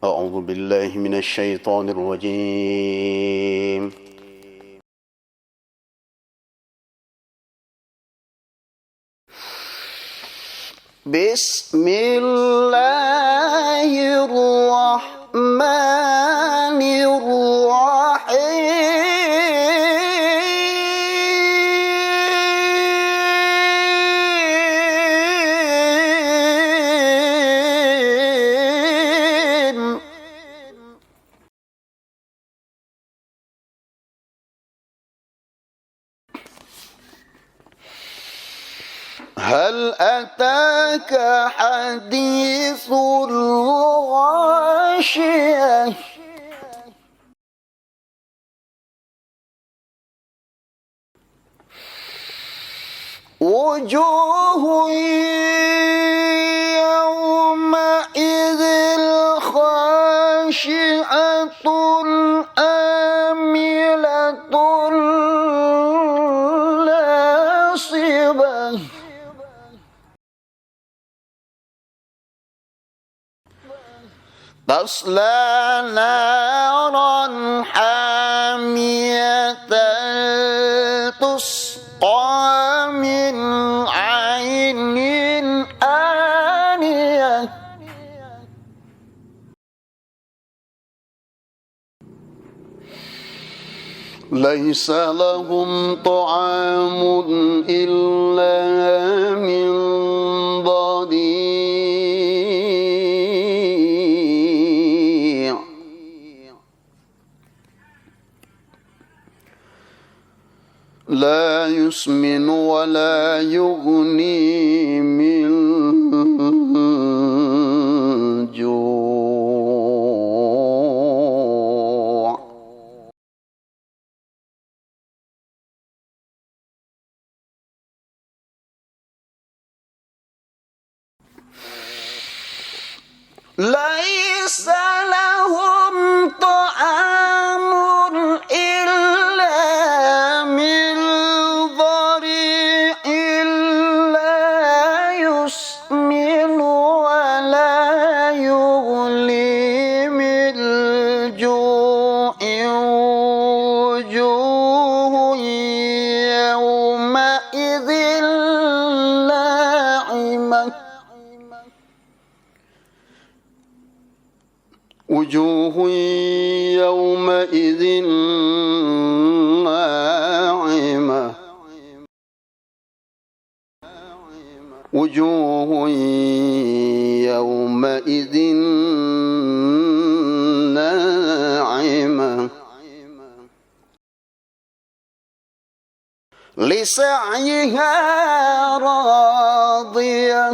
أعوذ بالله من الشيطان الرجيم. بسم الله الرحمن الرحيم. هل أتاك حديث الغاشية؟ وجوه يومئذ خاشعة آملة ناصبة تصلى نارا حامية تسقى من عين آنية ليس لهم طعام إلا من ضريع لا يسمن ولا يغني من جوع ليس لهم طعام إلا من ضريع لا يسمن ولا يغني من جوع وجوه يومئذ ناعمة وجوه يومئذ ناعمة وجوه يومئذ ناعمة لسعيها راضية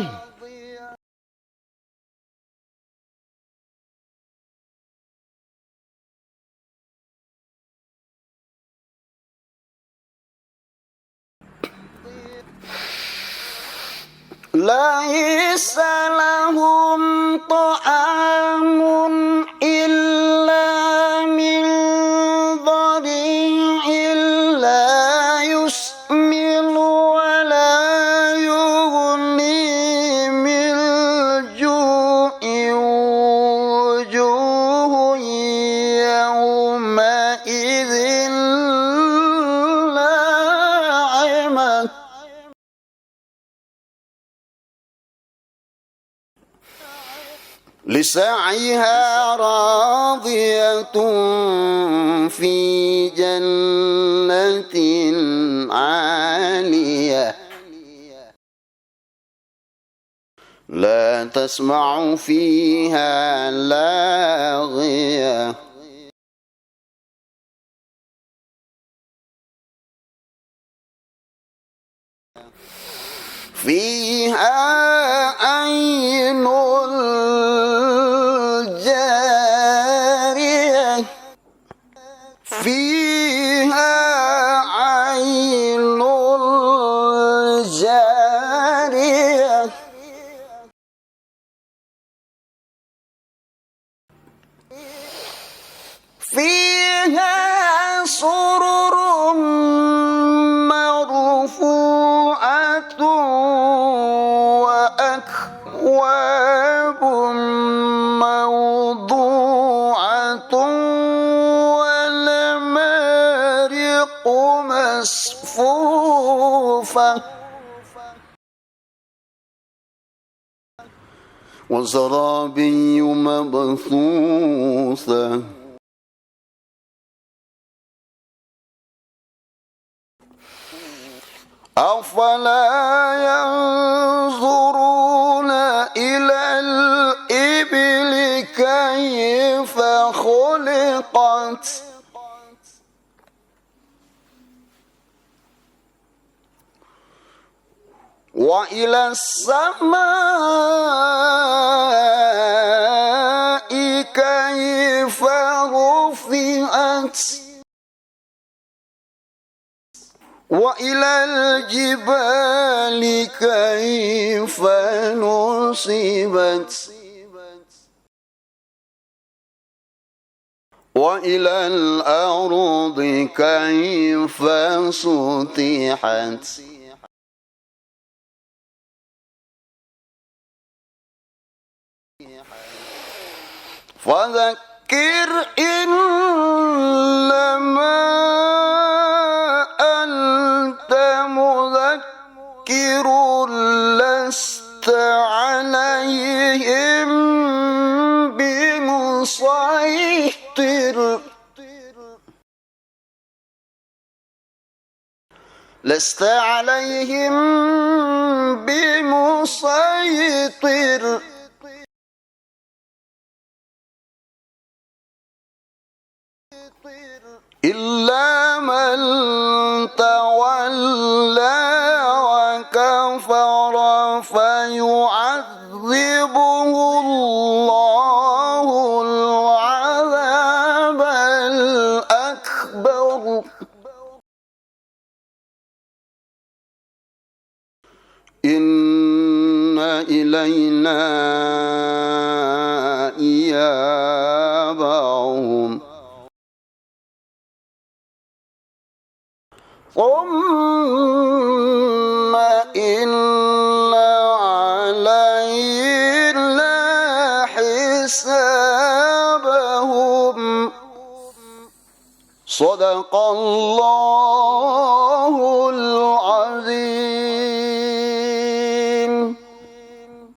ليس لهم طعام إلا من ضريع لا يسمن ولا يغني من جوع وجوه يومئذ ناعمة لسعيها راضية في جنة عالية لا تسمع فيها لاغية فيها عين جارية فيها عين جارية فيها سرر مرفوعة وأكواب موضوعة وزرابي مبثوثة أفلا ينظرون إلى الإبل كيف خلقت وإلى السماء كيف رفعت وإلى الجبال كيف نصبت وإلى الأرض كيف سطحت فذكر إنما أنت مذكر لست عليهم بمسيطر لست عليهم بمسيطر إلا من تولى وكفر فيعذبه الله العذاب الأكبر إن إلينا إيابهم ثم إن علينا حسابهم صدق الله العظيم.